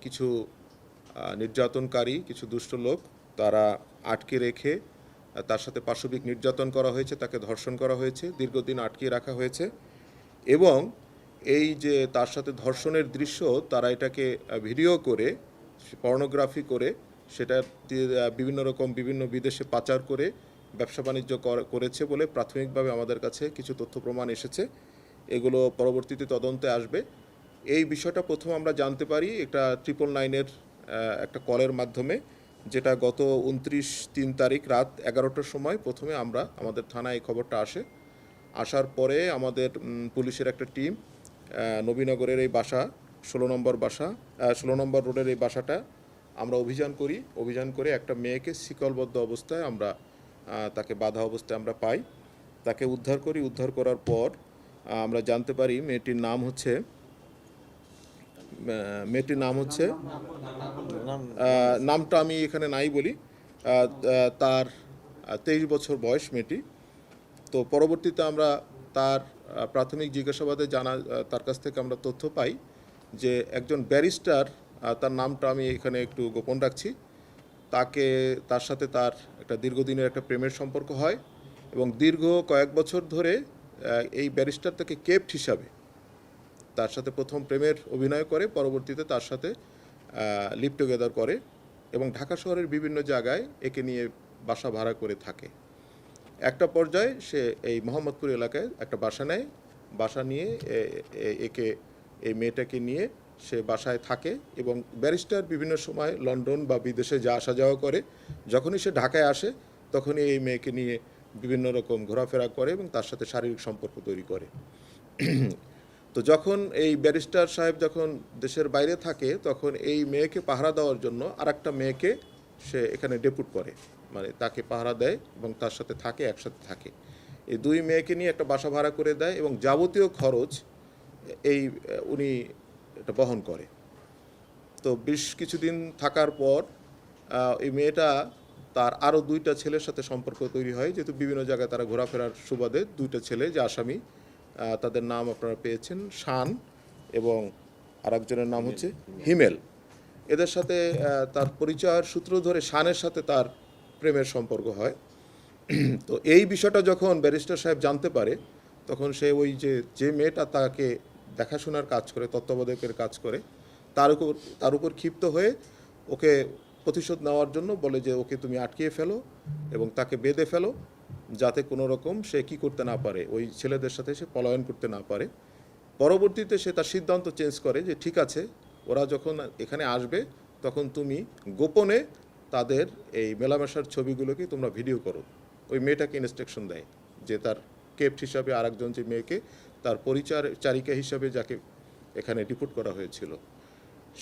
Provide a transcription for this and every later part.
কিছু নির্যাতনকারী কিছু দুষ্ট লোক তারা আটকে রেখে তার সাথে পাশবিক নির্যাতন করা হয়েছে, তাকে ধর্ষণ করা হয়েছে, দীর্ঘদিন আটকে রাখা হয়েছে এবং এই যে তার সাথে ধর্ষণের দৃশ্য তারা এটাকে ভিডিও করে পর্নোগ্রাফি করে সেটা বিভিন্ন বিদেশে পাচার করে ব্যবসা বাণিজ্য করেছে বলে প্রাথমিকভাবে আমাদের কাছে কিছু তথ্য প্রমাণ এসেছে। এগুলো পরবর্তীতে তদন্তে আসবে। এই বিষয়টা প্রথম আমরা জানতে পারি এটা 999-এর একটা কলের মাধ্যমে, যেটা গত 29/3 তারিখ রাত 11টার সময় প্রথমে আমাদের থানায় এই খবরটা আসে। আসার পরে আমাদের পুলিশের একটা টিম নবীনগরের এই বাসা 16 নম্বর রোডের এই বাসাটা আমরা অভিযান করে একটা মেয়েকে শিকলবদ্ধ অবস্থায় আমরা তাকে বাঁধা অবস্থায় আমরা পাই। তাকে উদ্ধার করার পর আমরা জানতে পারি মেয়েটির নাম হচ্ছে নামটা আমি এখানে নাই বলি। তার 23 বছর বয়স মেয়েটি। তো পরবর্তীতে আমরা তার প্রাথমিক জিজ্ঞাসাবাদে তার কাছ থেকে আমরা তথ্য পাই যে একজন ব্যারিস্টার, তার নামটা আমি এখানে একটু গোপন রাখছি, তার সাথে তার একটা দীর্ঘদিনের একটা প্রেমের সম্পর্ক হয় এবং দীর্ঘ কয়েক বছর ধরে এই ব্যারিস্টার তাকে কেপ্ট হিসাবে তার সাথে প্রথম প্রেমের অভিনয় করে, পরবর্তীতে তার সাথে লিভ টুগেদার করে এবং ঢাকা শহরের বিভিন্ন জায়গায় একে নিয়ে বাসা ভাড়া করে থাকে। একটা পর্যায়ে সে এই মোহাম্মদপুর এলাকায় একটা বাসা নেয়। বাসা নিয়ে এই মেয়েটাকে নিয়ে সে বাসায় থাকে এবং ব্যারিস্টার বিভিন্ন সময় লন্ডন বা বিদেশে আসা যাওয়া করে। যখনই সে ঢাকায় আসে তখনই এই মেয়েকে নিয়ে বিভিন্ন রকম ঘোরাফেরা করে এবং তার সাথে শারীরিক সম্পর্ক তৈরি করে। তো যখন এই ব্যারিস্টার সাহেব যখন দেশের বাইরে থাকে তখন এই মেয়েকে পাহারা দেওয়ার জন্য আরেকটা মেয়েকে সে এখানে ডেপুট করে, মানে তাকে পাহারা দেয় এবং তার সাথে একসাথে থাকে। এই দুই মেয়েকে নিয়ে একটা বাসা ভাড়া করে দেয় এবং যাবতীয় খরচ উনি এটা বহন করে। তো বেশ কিছুদিন থাকার পর এই মেয়েটা তার আরও 2টা ছেলের সাথে সম্পর্ক তৈরি হয়, যেহেতু বিভিন্ন জায়গায় তারা ঘোরাফেরার সুবাদে 2টা ছেলে যে আসামি, তাদের নাম আপনারা পেয়েছেন, শান এবং আরেকজনের নাম হচ্ছে হিমেল। এদের সাথে তার পরিচয়ের সূত্র ধরে শানের সাথে তার প্রেমের সম্পর্ক হয়। তো এই বিষয়টা যখন ব্যারিস্টার সাহেব জানতে পারে তখন সে ওই যে মেয়েটা তাকে দেখাশোনার কাজ করে, তত্ত্বাবধায়কের কাজ করে, তার উপর ক্ষিপ্ত হয়ে ওকে প্রতিশোধ নেওয়ার জন্য বলে যে ওকে তুমি আটকিয়ে ফেলো এবং তাকে বেঁধে ফেলো, যাতে কোনো রকম সে কী করতে না পারে, ওই ছেলেদের সাথে সে পলায়ন করতে না পারে। পরবর্তীতে সে তার সিদ্ধান্ত চেঞ্জ করে যে ঠিক আছে, ওরা যখন এখানে আসবে তখন তুমি গোপনে তাদের এই মেলামেশার ছবিগুলোকে তোমরা ভিডিও করো। ওই মেয়েটাকে ইনস্ট্রাকশন দেয় যে তার কেপ্ট হিসাবে আরেকজন যে মেয়েকে তার পরিচারিকা হিসাবে যাকে এখানে ডিপুট করা হয়েছিল,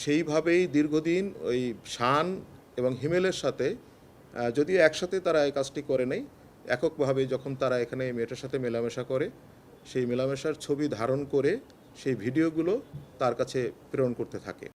সেইভাবেই দীর্ঘদিন ওই শান এবং হিমেলের সাথে, যদিও একসাথে তারা এই কাজটি করে নেই, এককভাবে যখন তারা এখানে এই মেয়েটার সাথে মেলামেশা করে সেই মেলামেশার ছবি ধারণ করে সেই ভিডিওগুলো তার কাছে প্রেরণ করতে থাকে।